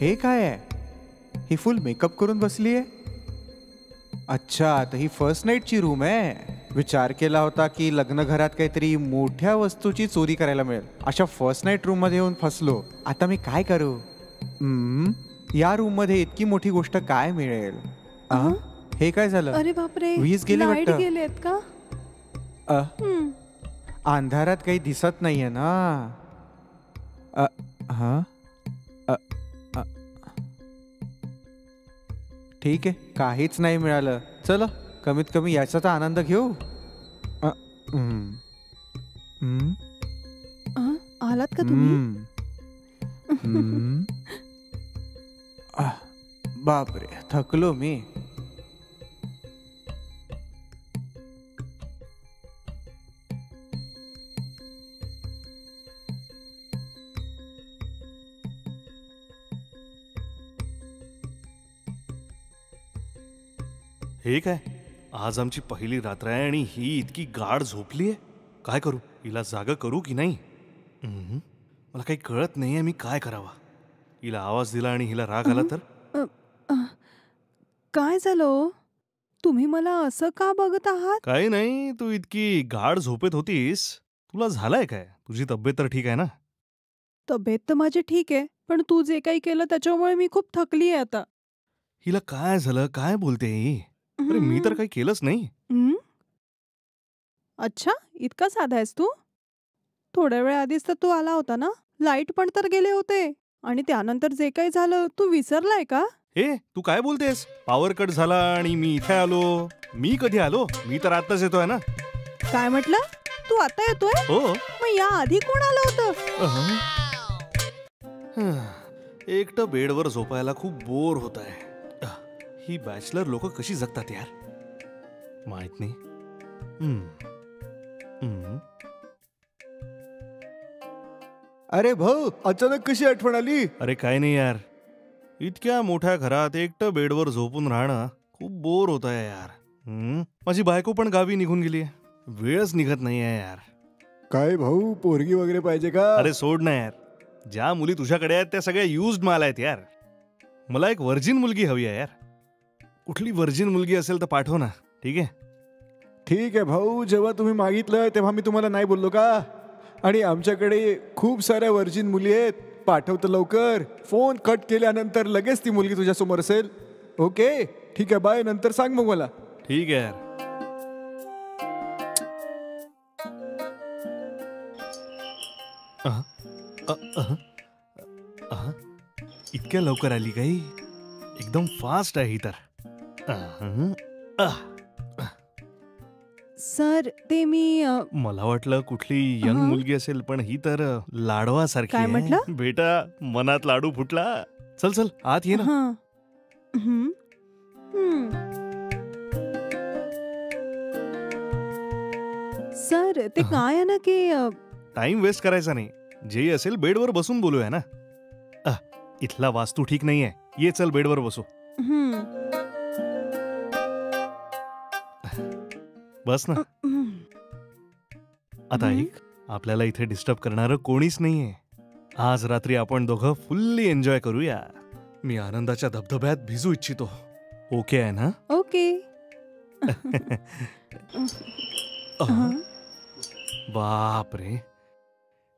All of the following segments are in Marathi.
हे काय आहे? ही फुल मेकअप करून बसली आहे. अच्छा, तर ही फर्स्ट नाईटची रूम आहे. विचार केला होता की लग्न घरात काहीतरी मोठ्या वस्तूची चोरी करायला मिळेल. अशा फर्स्ट नाईट रूम मध्ये येऊन फसलो. आता मी काय करू? या रूम मध्ये इतकी मोठी गोष्ट काय मिळेल? हे काय झालं? अरे बापरे, वीज गेली लाईट वाटतं. गेलेत का? अंधारात काही दिसत नाहीये ना. हा, ठीक आहे, काहीच नाही मिळालं. चला, कमीत कमी याचा तर आनंद घेऊ. आलात का तुम्ही? बापरे, थकलो मी. हे काय, आज आमची पहिली रात्र आहे आणि ही इतकी गाढ झोपली आहे. काय करू, हिला जागा करू की नाही? मला काही कळत नाहीये मी काय करावा. हिला आवाज दिला आणि हिला राग आला तर? काय झालं? तुम्ही मला असं का बघत आहात? काही नाही, तू इतकी गाढ झोपेत होतीस. तुला झालंय काय? तुझी तब्येत तर ठीक आहे ना? तब्येत तर माझी ठीक आहे, पण तू जे काही केलं त्याच्यामुळे मी खूप थकली आहे आता. हिला काय झालं, काय बोलते ही? अरे मी तर काही केलंच नाही. अच्छा, इतका साधा आहेस तू? थोड्या वेळ आधीच तर तू आला होता ना. लाईट पण तर गेले होते आणि त्यानंतर जे काही झालं तू विसरलाय का? हे तू काय बोलतेस? पॉवर कट झाला आणि मी इथे आलो. मी कधी आलो? मी तर आताच येतोय ना. काय म्हटलं? तू आता येतोय? हो. मग या आधी कोण आलं होतं? एकटं बेडवर झोपायला खूप बोर होत आहे. ही बॅचलर लोक कशी जगतात यार, माहित नाही. अरे भाऊ, अचानक कशी आठवण आली? अरे काय नाही यार, इतक्या मोठ्या घरात एकटं बेडवर झोपून राहणं खूप बोर होत आहे यार. माझी बायको पण गावी निघून गेली आहे. वेळच निघत नाही आहे यार. काय भाऊ, पोरगी वगैरे पाहिजे का? अरे सोड ना यार, ज्या मुली तुझ्याकडे आहेत त्या सगळ्या युज्ड माल आहेत यार. मला एक व्हर्जिन मुलगी हवी आहे यार. कुठली व्हर्जिन मुलगी असेल तर पाठव ना. ठीक आहे? ठीक आहे भाऊ, जेव्हा तुम्ही मागितलं तेव्हा मी तुम्हाला नाही बोललो का? आणि आमच्याकडे खूप साऱ्या व्हर्जिन मुली आहेत. पाठवतो लवकर. फोन कट केल्यानंतर लगेच ती मुलगी तुझ्या समोर असेल. ओके, ठीक आहे, बाय. नंतर सांग मग मला. ठीक आहे यार. इतक्या लवकर आली काही? एकदम फास्ट आहे ही तर. सर, ते मी मला वाटलं कुठली यंग मुलगी असेल, पण ही तर लाडवासारखी काय आहे. म्हटलं? बेटा, मनात लाडू फुटला. चल चल आत ये ना. सर, ते काय आहे ना की टाइम वेस्ट करायचा नाही. जे असेल बेडवर बसून बोलूया ना. इथला वास्तू ठीक नाहीये. ये चल बेडवर बसू. बस ना. आता ऐक, आपल्याला इथे डिस्टर्ब करणारं कोणीच नाहीये. आज रात्री आपण दोघं फुल्ली एन्जॉय करूया. मी आनंदाच्या धबधब्यात भिजू इच्छितो. ओके आहे ना? ओके. बाप रे,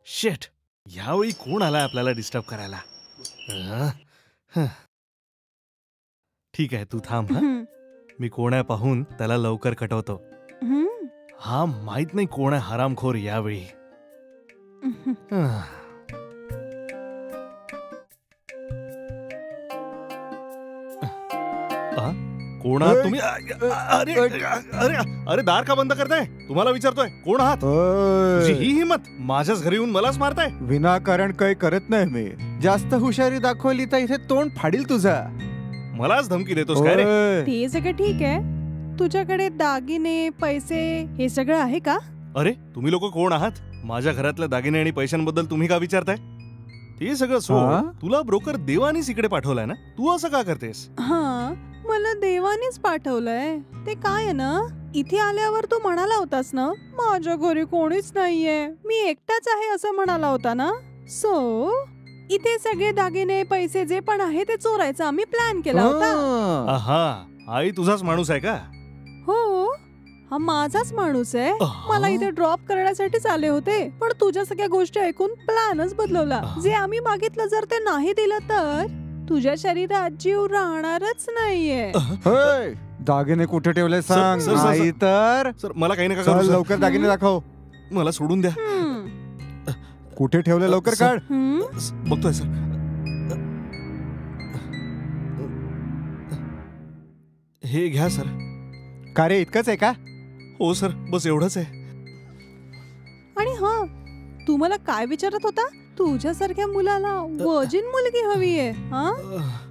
शेट, यावेळी कोण आलाय आपल्याला डिस्टर्ब करायला? ठीक आहे, तू थांब. मी कोण आहे पाहून त्याला लवकर कटवतो. हा माहित नाही कोण आहे हरामखोर यावेळी. कोण आहात तुम्ही? अरे अरे अरे दार का बंद करताय? तुम्हाला विचारतोय कोण आहात? तुझी ही हिम्मत माझ्याच घरी येऊन मलाच मारताय? विनाकारण काही करत नाही मी. जास्त हुशारी दाखवली तर इथे तोंड फाडील तुझा. मलाच धमकी देतोस काय रे? ते सगळं ठीक आहे. तुझ्याकडे दागिने पैसे हे सगळं आहे का? अरे तुम्ही लोक कोण आहात? माझ्या घरातल्या दागिने आणि पैशांबद्दल तुम्ही का विचारताय? ते सगळं सोड. तुला ब्रोकर देवानीच इकडे पाठवलाय ना? तू असं का करतेस? हा, मला देवानीच पाठवलंय. ते काय आहे ना, इथे आल्यावर तू म्हणाला होतास ना माझ्या घरी कोणीच नाहीये, मी एकटाच आहे असं म्हणाला होता ना. सो इथे सगळे दागिने पैसे जे पण आहे ते चोरायचा आम्ही प्लॅन केला होता. आहा, आई तुझाच माणूस आहे का? हो, हा माझाच माणूस आहे. मला इथे ड्रॉप करण्यासाठीच आले होते, पण तुझ्या सगळ्या गोष्टी ऐकून प्लॅनच बदलवला. जे आम्ही मागितलं जर ते नाही दिलं तर तुझ्या शरीरात जीव राहणारच नाहीये. दागिने कुठे ठेवले सांग, नाही तर सर मला काही नका चल करू. लवकर दागिने दाखव. मला सोडून द्या. कुठे ठेवले लवकर काढ. बघतोय सर. हे घ्या सर. का रे, इतकंच आहे का? हो सर, बस एवढंच आहे. आणि हा, तू मला काय विचारत होता? तुझ्यासारख्या मुलाला वर्जिन मुलगी हवी आहे. हा,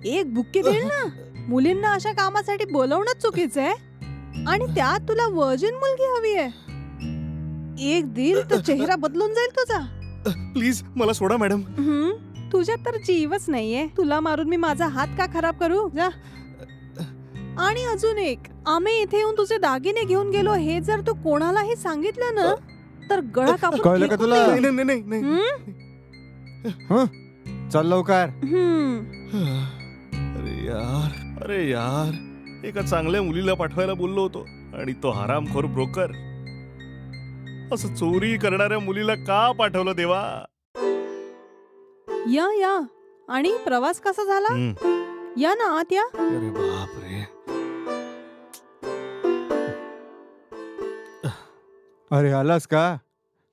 एक बुक्की देईल ना. मुलींना अशा कामासाठी बोलवणं चुकीचं आहे आणि त्यात तुला वर्जिन मुलगी हवी आहे. एक दिल तर चेहरा बदलून जाईल तुझा. प्लीज मला सोडा मॅडम. तुझ्यात तर जीवच नाहीये. तुला मारून मी माझा हात का खराब करू? जा. आणि अजून एक, आम्ही इथे येऊन तुझे दागिने घेऊन गेलो हे जर तू कोणालाही सांगितलं ना तर गळा कापून कळलं का तुला? नाही नाही नाही नाही. चल लवकर. अरे यार, एका चांगल्या मुलीला पाठवायला बोललो होतो आणि तो हरामखोर ब्रोकर असं चोरी करणाऱ्या मुलीला का पाठवलं देवा? या या. आणि प्रवास कसा झाला? या ना आत या. अरे बापरे. अरे आलास का?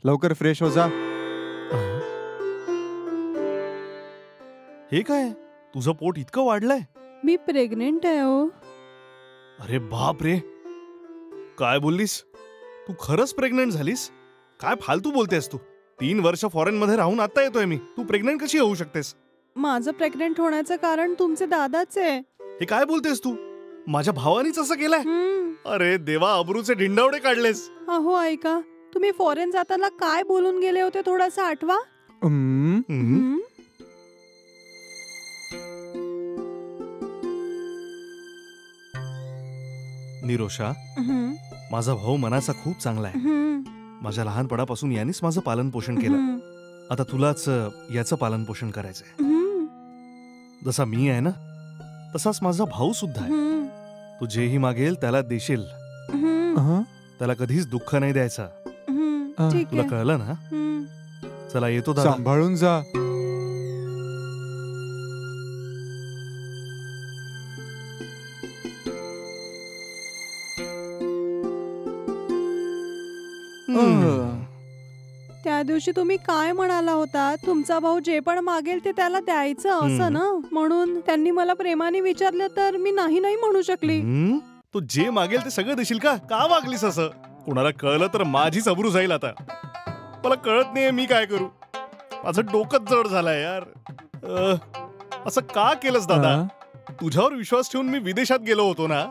लवकर फ्रेश हो जा. हे काय, तुझं पोट इतकं वाढलंय? मी प्रेग्नेंट आहे हो. अरे बाप रे, काय बोललीस? तू खरंच प्रेग्नेंट झालीस? काय फालतू बोलतेस तू? 3 वर्ष फॉरेन मध्ये राहून आता येतोय मी. तू प्रेग्नेंट कशी होऊ शकतेस? माझं प्रेग्नेंट होण्याचं कारण तुमचे दादाच आहे. हे काय बोलतेस तू? माझ्या भावानीच असं केलंय? अरे देवा, अब्रूचे ढिंडावडे काढलेस. अहो ऐका, तुम्ही फॉरेन जाताना काय बोलून गेले होते थोडंसं आठवा. निरोशा, माझा भाऊ मनाचा खूप चांगला आहे. माझ्या लहानपणापासून यानेच माझं पालन पोषण केलं. आता तुलाच याचं पालन पोषण करायचंय. जसा मी आहे ना तसाच माझा भाऊ सुद्धा आहे. तू जेही मागेल त्याला देशील. त्याला कधीच दुःख नाही द्यायचा. तुला कळलं ना? चला येतो दादा. सांभाळून जा. त्या दिवशी तुम्ही काय म्हणाला होता? तुमचा भाऊ जे पण मागेल ते त्याला द्यायचं असं ना. म्हणून त्यांनी मला प्रेमाने विचारलं तर मी नाही नाही म्हणू शकली. तू जे मागेल ते सगळं देशील का? का वागलीस असं? कोणाला कळलं तर माझीच अब्रू जाईल. आता मला कळत नाहीये मी काय करू. माझं डोकंच जड झालंय यार. असं का केलंस दादा? तुझ्यावर विश्वास ठेवून मी विदेशात गेलो होतो ना.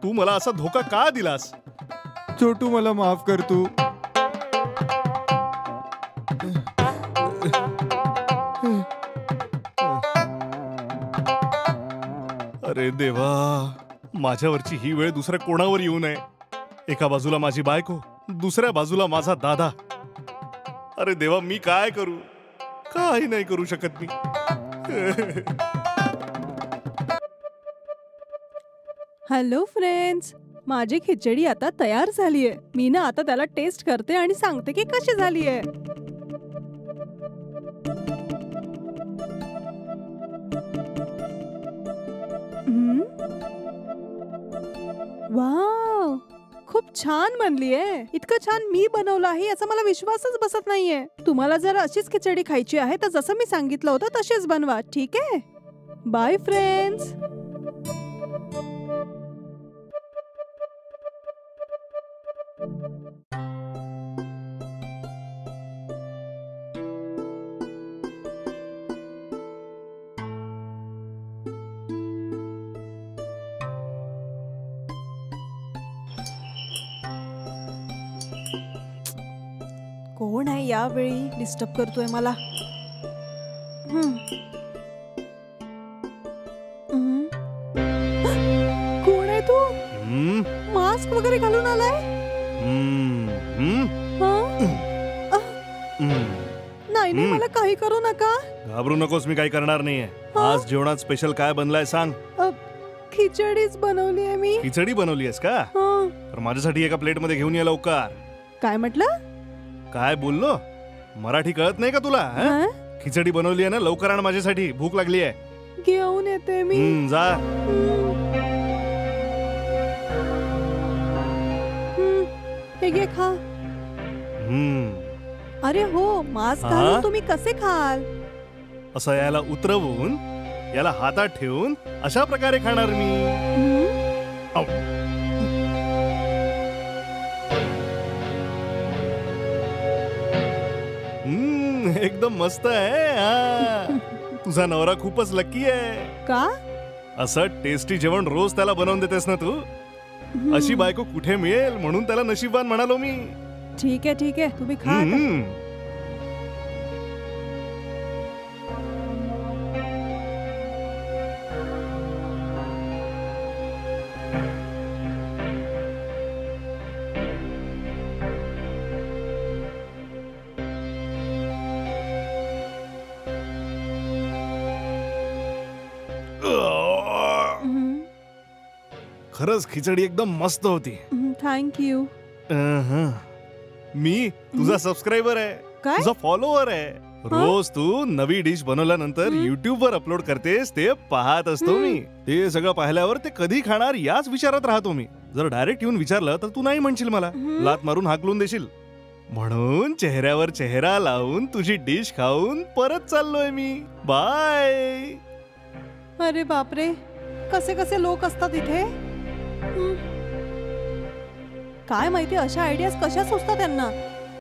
तू मला असा धोका का दिलास? छोटू मला माफ कर तू. अरे देवा, माझ्यावरची ही वेळ दुसऱ्या कोणावर येऊ नये. एका बाजूला माझी बायको, दुसऱ्या बाजूला माझा दादा. अरे देवा, मी काय करू? काही नाही करू शकत मी. हॅलो फ्रेंड्स, माझी खिचडी आता तयार झालीये. मी ना आता त्याला टेस्ट करते आणि सांगते की कशी झालीये. वाव, खूप छान बनलीये. इतकं छान मी बनवलं आहे याचा मला विश्वासच बसत नाहीये. तुम्हाला जर अशीच खिचडी खायची आहे तर जसं मी सांगितलं होतं तशीच बनवा, ठीक आहे? Bye friends. कोण आहे यावेळी डिस्टर्ब करतोय मला? हम्म. हम्म. कोण आहे तू? मास्क वगैरे घालून आलाय? नाही नाही, मला काही करू नका. घाबरू नकोस, मी काही करणार नाहीये. आज जेवणात स्पेशल काय बनलाय सांग. खिचडीच बनवली आहे मी. खिचडी बनवली आहेस का? तर माझ्यासाठी एका प्लेट मध्ये घेऊन ये लवकर. काय म्हटलं? काय बोललो? मराठी कळत नाही का तुला? खिचडी बनवली आहे ना, लवकर आण माझ्यासाठी, भूक लागली आहे. घेऊन येते मी. जा. हे घे, खा. अरे हो, मास्क घालून तुम्ही कसे खाल? असं याला उतरवून, याला हातात ठेवून अशा प्रकारे खाणार मी. एकदम मस्त आहे. तुझा नवरा खूपच लकी आहे. का? असं टेस्टी जेवण रोज त्याला बनवून देतेस ना तू. अशी बायको कुठे मिळेल, म्हणून त्याला नशीबवान म्हणालो मी. ठीक आहे ठीक आहे, तुम्ही खा आता. खरंच खिचडी एकदम मस्त होती. थँक्यू. मी तुझा सबस्क्रायबर आहे, काय? तुझा फॉलोअर आहे. रोज तू नवी डिश बनवल्यानंतर युट्यूब वर अपलोड करतेस, ते पाहत असतो मी. ते सगळं पाहिल्यावर ते कधी खाणार याच विचारात राहतो मी. जर डायरेक्ट येऊन विचारलं तर तू नाही म्हणशील, मला लात मारून हाकलून देशील. म्हणून चेहऱ्यावर चेहरा लावून तुझी डिश खाऊन परत चाललोय मी. बाय. अरे बापरे, कसे कसे लोक असतात इथे. काय माहिती अशा आयडियाज कशा सुचतात त्यांना.